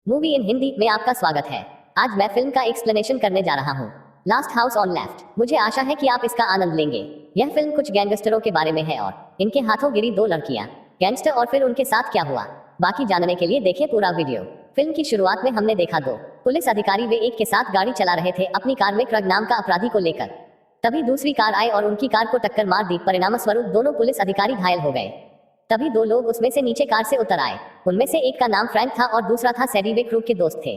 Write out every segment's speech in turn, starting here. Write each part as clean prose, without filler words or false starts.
Movie इन हिंदी में आपका स्वागत है। आज मैं फिल्म का एक्सप्लेनेशन करने जा रहा हूँ, लास्ट हाउस ऑन लेफ्ट। मुझे आशा है कि आप इसका आनंद लेंगे। यह फिल्म कुछ गैंगस्टरों के बारे में है और इनके हाथों गिरी दो लड़कियां, गैंगस्टर और फिर उनके साथ क्या हुआ। बाकी जानने के लिए देखें पूरा वीडियो। फिल्म की शुरुआत में हमने देखा दो पुलिस अधिकारी, वे एक के साथ गाड़ी चला रहे थे अपनी कार में क्रग नाम का अपराधी को लेकर। तभी दूसरी कार आई और उनकी कार को टक्कर मार दी। परिणाम स्वरूप दोनों पुलिस अधिकारी घायल हो गए। तभी दो लोग उसमें से नीचे कार से उतर आए। उनमें से एक का नाम फ्रैंक था और दूसरा था सैडी। वे क्रूग के दोस्त थे।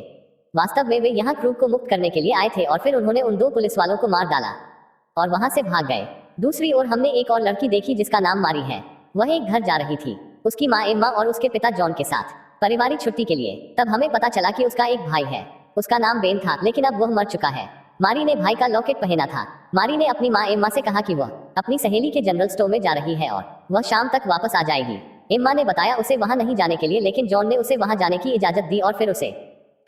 वास्तव में वे यहाँ क्रूग को मुक्त करने के लिए आए थे और फिर उन्होंने उन दो पुलिस वालों को मार डाला और वहां से भाग गए। दूसरी ओर हमने एक और लड़की देखी जिसका नाम मारी है। वह एक घर जा रही थी उसकी माँ एम्मा और उसके पिता जॉन के साथ पारिवारिक छुट्टी के लिए। तब हमें पता चला कि उसका एक भाई है, उसका नाम बेन था, लेकिन अब वह मर चुका है। मारी ने भाई का लॉकेट पहना था। मारी ने अपनी माँ एम्मा से कहा कि वह अपनी सहेली के जनरल स्टोर में जा रही है और वह शाम तक वापस आ जाएगी। एम्मा ने बताया उसे वहां नहीं जाने के लिए, लेकिन जॉन ने उसे वहां जाने की इजाजत दी और फिर उसे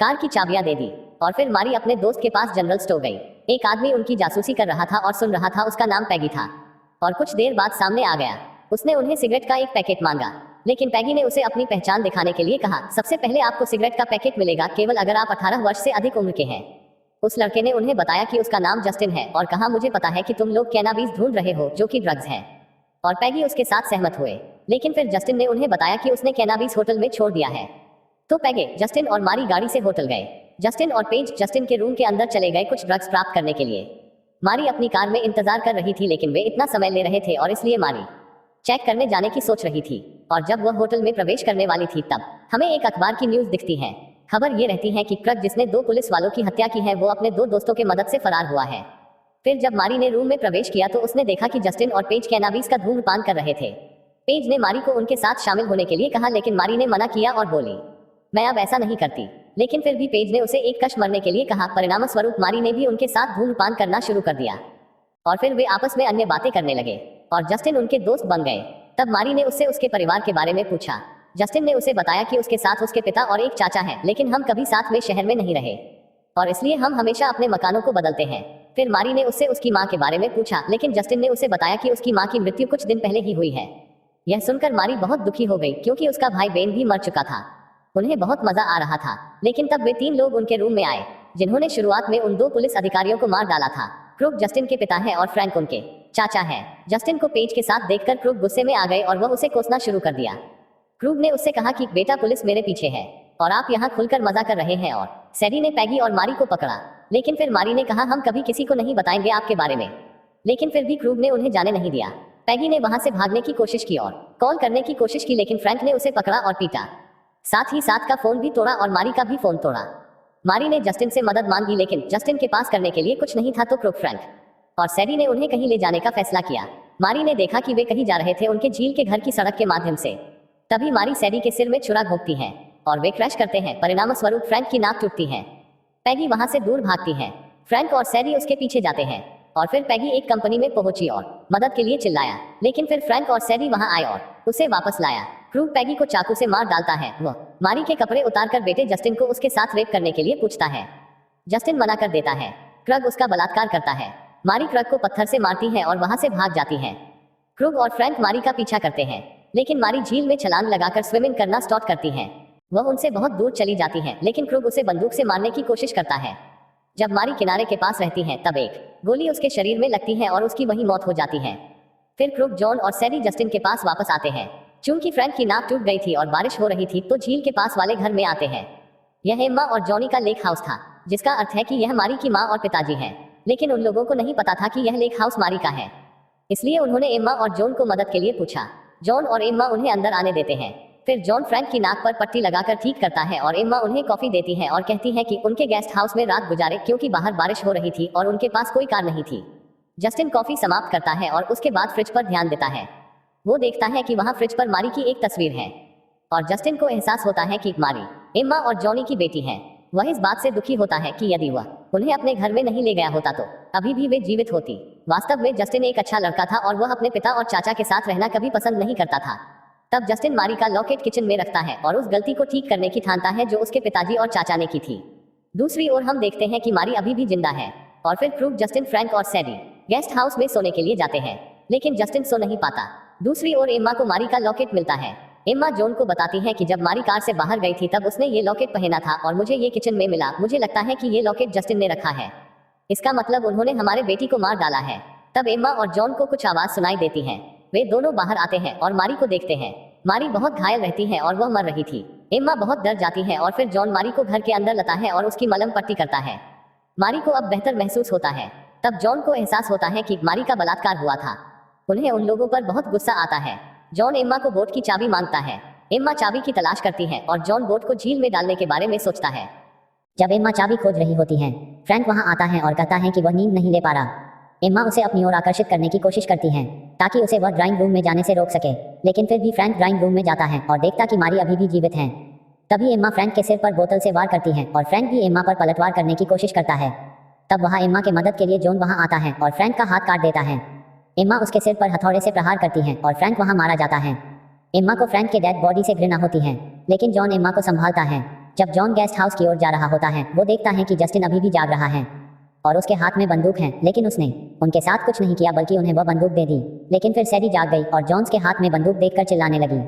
कार की चाबियां दे दी। और फिर मारी अपने दोस्त के पास जनरल स्टोर गई। एक आदमी उनकी जासूसी कर रहा था और सुन रहा था। उसका नाम पैगी था और कुछ देर बाद सामने आ गया। उसने उन्हें सिगरेट का एक पैकेट मांगा, लेकिन पैगी ने उसे अपनी पहचान दिखाने के लिए कहा, सबसे पहले आपको सिगरेट का पैकेट मिलेगा केवल अगर आप 18 वर्ष से अधिक उम्र के हैं। उस लड़के ने उन्हें बताया कि उसका नाम जस्टिन है और कहा, मुझे पता है कि तुम लोग कैनाबीस ढूंढ रहे हो जो कि ड्रग्स है। और पैगी उसके साथ सहमत हुए। लेकिन फिर जस्टिन ने उन्हें बताया कि उसने कैनाबीस होटल में छोड़ दिया है। तो पैगे, जस्टिन और मारी गाड़ी से होटल गए। जस्टिन और पेज जस्टिन के रूम के अंदर चले गए कुछ ड्रग्स प्राप्त करने के लिए। मारी अपनी कार में इंतजार कर रही थी, लेकिन वे इतना समय ले रहे थे और इसलिए मारी चेक करने जाने की सोच रही थी। और जब वह होटल में प्रवेश करने वाली थी तब हमें एक अखबार की न्यूज दिखती है। खबर ये रहती है कि क्रग, जिसने दो पुलिस वालों की हत्या की है, वो अपने दो दोस्तों के मदद से फरार हुआ है। फिर जब मारी ने रूम में प्रवेश किया तो उसने देखा कि जस्टिन और पेज कैनाबीस का धूम्रपान कर रहे थे। पेज ने मारी को उनके साथ शामिल होने के लिए कहा, लेकिन मारी ने मना किया और बोली, मैं अब ऐसा नहीं करती। लेकिन फिर भी पेज ने उसे एक कश मरने के लिए कहा। परिणाम स्वरूप मारी ने भी उनके साथ धूम्रपान करना शुरू कर दिया और फिर वे आपस में अन्य बातें करने लगे और जस्टिन उनके दोस्त बन गए। तब मारी ने उससे उसके परिवार के बारे में पूछा। जस्टिन ने उसे बताया कि उसके साथ उसके पिता और एक चाचा है, लेकिन हम कभी साथ में शहर में नहीं रहे और इसलिए हम हमेशा अपने मकानों को बदलते हैं। फिर मारी ने उससे उसकी माँ के बारे में पूछा, लेकिन जस्टिन ने उसे बताया कि उसकी माँ की मृत्यु कुछ दिन पहले ही हुई है। यह सुनकर मारी बहुत दुखी हो गई क्योंकि उसका भाई बेन भी मर चुका था। उन्हें बहुत मजा आ रहा था, लेकिन तब वे तीन लोग उनके रूम में आए जिन्होंने शुरुआत में उन दो पुलिस अधिकारियों को मार डाला था। क्रूग जस्टिन के पिता है और फ्रैंक उनके चाचा है। जस्टिन को पेज के साथ देखकर क्रूग गुस्से में आ गए और वह उसे कोसना शुरू कर दिया। क्रूग ने उससे कहा कि बेटा, पुलिस मेरे पीछे है और आप यहाँ खुलकर मजा कर रहे हैं। और सैडी ने पैगी और मारी को पकड़ा, लेकिन फिर मारी ने कहा, हम कभी किसी को नहीं बताएंगे आपके बारे में। लेकिन फिर भी क्रूग ने उन्हें जाने नहीं दिया। पैगी ने वहां से भागने की कोशिश की और कॉल करने की कोशिश की, लेकिन फ्रैंक ने उसे पकड़ा और पीटा। साथ ही साथ का फोन भी तोड़ा और मारी का भी फोन तोड़ा। मारी ने जस्टिन से मदद मांगी, लेकिन जस्टिन के पास करने के लिए कुछ नहीं था। तो क्रूग, फ्रैंक और सैडी ने उन्हें कहीं ले जाने का फैसला किया। मारी ने देखा कि वे कहीं जा रहे थे, उनके झील के घर की सड़क के माध्यम से। तभी मारी सैडी के सिर में छुरा घोंपती है और वे क्रैश करते हैं। परिणाम स्वरूप फ्रैंक की नाक टूटती है। पैगी वहां से दूर भागती है। फ्रैंक और सैडी उसके पीछे जाते हैं और फिर पैगी एक कंपनी में पहुंची और मदद के लिए चिल्लाया, लेकिन फिर फ्रैंक और सैडी वहां आए और उसे वापस लाया। क्रूग पैगी को चाकू से मार डालता है। वह मारी के कपड़े उतारकर बेटे जस्टिन को उसके साथ रेप करने के लिए पूछता है। जस्टिन मना कर देता है। क्रूग उसका बलात्कार करता है। मारी क्रूग को पत्थर से मारती है और वहां से भाग जाती है। क्रूग और फ्रैंक मारी का पीछा करते हैं, लेकिन मारी झील में छलांग लगाकर स्विमिंग करना स्टार्ट करती है। वह उनसे बहुत दूर चली जाती है, लेकिन क्रूग उसे बंदूक से मारने की कोशिश करता है। जब मारी किनारे के पास रहती है तब एक गोली उसके शरीर में लगती है और उसकी वहीं मौत हो जाती है। फिर क्रूग, जॉन और सैडी जस्टिन के पास वापस आते हैं। चूंकि फ्रैंक की नाक टूट गई थी और बारिश हो रही थी, तो झील के पास वाले घर में आते हैं। यह एम्मा और जॉनी का लेक हाउस था, जिसका अर्थ है कि यह मारी की माँ और पिताजी है। लेकिन उन लोगों को नहीं पता था कि यह लेक हाउस मारी का है, इसलिए उन्होंने एम्मा और जॉन को मदद के लिए पूछा। जॉन और एम्मा उन्हें अंदर आने देते हैं। फिर जॉन फ्रैंक की नाक पर पट्टी लगाकर ठीक करता है और एम्मा उन्हें कॉफी देती है और कहती है कि उनके गेस्ट हाउस में रात गुजारे, क्योंकि बाहर बारिश हो रही थी और उनके पास कोई कार नहीं थी। जस्टिन कॉफी समाप्त करता है और उसके बाद फ्रिज पर ध्यान देता है। वो देखता है कि वहाँ फ्रिज पर मारी की एक तस्वीर है और जस्टिन को एहसास होता है कि मारी एम्मा और जॉनी की बेटी है। वह इस बात से दुखी होता है कि यदि वह उन्हें अपने घर में नहीं ले गया होता तो अभी भी वे जीवित होती। वास्तव में जस्टिन एक अच्छा लड़का था और वह अपने पिता और चाचा के साथ रहना कभी पसंद नहीं करता था। तब जस्टिन मारी का लॉकेट किचन में रखता है और उस गलती को ठीक करने की ठानता है जो उसके पिताजी और चाचा ने की थी। दूसरी ओर हम देखते हैं कि मारी अभी भी जिंदा है और फिर क्रूग, जस्टिन, फ्रैंक और सैडी गेस्ट हाउस में सोने के लिए जाते हैं, लेकिन जस्टिन सो नहीं पाता। दूसरी ओर एम्मा को मारी का लॉकेट मिलता है एम्मा जॉन को बताती है कि जब मारी कार से बाहर गई थी तब उसने ये लॉकेट पहना था और मुझे ये किचन में मिला। मुझे लगता है कि ये लॉकेट जस्टिन ने रखा है। इसका मतलब उन्होंने हमारे बेटी को मार डाला है। तब एम्मा और जॉन को कुछ आवाज सुनाई देती है। वे दोनों बाहर आते हैं और मारी को देखते हैं। मारी बहुत घायल रहती है और वह मर रही थी। एम्मा बहुत डर जाती है और फिर जॉन मारी को घर के अंदर लाता है और उसकी मलहम पट्टी करता है। मारी को अब बेहतर महसूस होता है। तब जॉन को एहसास होता है कि मारी का बलात्कार हुआ था। उन्हें उन लोगों पर बहुत गुस्सा आता है। जॉन एम्मा को बोट की चाबी मांगता है। एम्मा चाबी की तलाश करती है और जॉन बोट को झील में डालने के बारे में सोचता है। जब एम्मा चाबी खोज रही होती है, फ्रैंक वहां आता है और कहता है कि वह नींद नहीं ले पा रहा। एम्मा उसे अपनी ओर आकर्षित करने की कोशिश करती है ताकि उसे वह ड्राइंग रूम में जाने से रोक सके, लेकिन फिर भी फ्रैंक ड्राइंग रूम में जाता है और देखता कि मारी अभी भी जीवित है। तभी एम्मा फ्रैंक के सिर पर बोतल से वार करती है और फ्रैंक भी एम्मा पर पलटवार करने की कोशिश करता है। तब वहां एम्मा के मदद के लिए जॉन वहां आता है और फ्रैंक का हाथ काट देता है। एम्मा उसके सिर पर हथौड़े से प्रहार करती है और फ्रैंक वहां मारा जाता है। एम्मा को फ्रैंक के डेड बॉडी से घृणा होती है, लेकिन जॉन एम्मा को संभालता है। जब जॉन गेस्ट हाउस की ओर जा रहा होता है, वो देखता है कि जस्टिन अभी भी जाग रहा है और उसके हाथ में बंदूक है, लेकिन उसने उनके साथ कुछ नहीं किया बल्कि उन्हें वह बंदूक दे दी। लेकिन फिर सैडी जाग गई और जॉन के हाथ में बंदूक देखकर चिल्लाने लगी।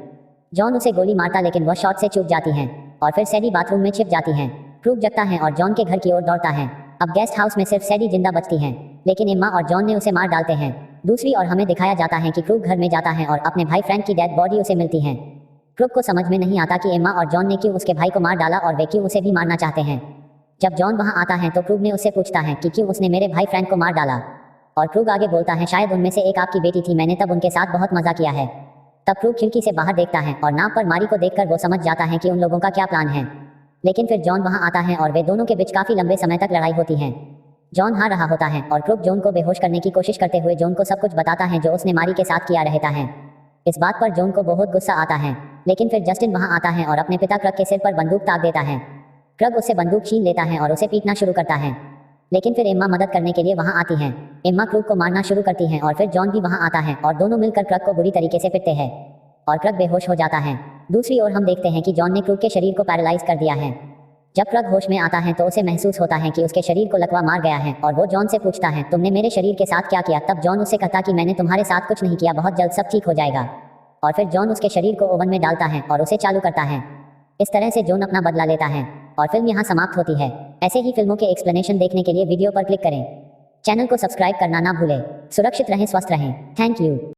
जॉन उसे गोली मारता लेकिन वह शॉट से चूक जाती है और फिर सैडी बाथरूम में छिप जाती है। क्रूक जगता है और जॉन के घर की ओर दौड़ता है। अब गेस्ट हाउस में सिर्फ सैडी जिंदा बचती है, लेकिन एम्मा और जॉन ने उसे मार डालते हैं। दूसरी ओर हमें दिखाया जाता है कि क्रूक घर में जाता है और अपने भाई फ्रैंक की डेड बॉडी उसे मिलती है। क्रूक को समझ में नहीं आता कि एम्मा और जॉन ने क्यों उसके भाई को मार डाला और वे क्यों उसे भी मारना चाहते हैं। जब जॉन वहां आता है तो क्रूक ने उससे पूछता है कि क्यों उसने मेरे भाई फ्रैंक को मार डाला, और क्रूक आगे बोलता है शायद उनमें से एक आपकी बेटी थी, मैंने तब उनके साथ बहुत मजा किया है। तब क्रूक खिड़की से बाहर देखता है और नाव पर मारी को देखकर वो समझ जाता है कि उन लोगों का क्या प्लान है। लेकिन फिर जॉन वहां आता है और वे दोनों के बीच काफी लंबे समय तक लड़ाई होती है। जॉन हार रहा होता है और क्रूक जॉन को बेहोश करने की कोशिश करते हुए जॉन को सब कुछ बताता है जो उसने मारी के साथ किया रहता है। इस बात पर जॉन को बहुत गुस्सा आता है, लेकिन फिर जस्टिन वहां आता है और अपने पिता क्रग के सिर पर बंदूक ताक देता है। क्रग उससे बंदूक छीन लेता है और उसे पीटना शुरू करता है, लेकिन फिर एम्मा मदद करने के लिए वहां आती है। एम्मा क्रूक को मारना शुरू करती है और फिर जॉन भी वहां आता है और दोनों मिलकर क्रग को बुरी तरीके से पीटते हैं और क्रग बेहोश हो जाता है। दूसरी ओर हम देखते हैं कि जॉन ने क्रूक के शरीर को पैरालाइज कर दिया है। जब क्रग होश में आता है तो उसे महसूस होता है कि उसके शरीर को लकवा मार गया है और वो जॉन से पूछता है तुमने मेरे शरीर के साथ क्या किया। तब जॉन उससे कहता कि मैंने तुम्हारे साथ कुछ नहीं किया, बहुत जल्द सब ठीक हो जाएगा। और फिर जॉन उसके शरीर को ओवन में डालता है और उसे चालू करता है। इस तरह से जॉन अपना बदला लेता है और फिल्म यहाँ समाप्त होती है। ऐसे ही फिल्मों के एक्सप्लेनेशन देखने के लिए वीडियो पर क्लिक करें। चैनल को सब्सक्राइब करना ना भूलें। सुरक्षित रहें, स्वस्थ रहें। Thank you.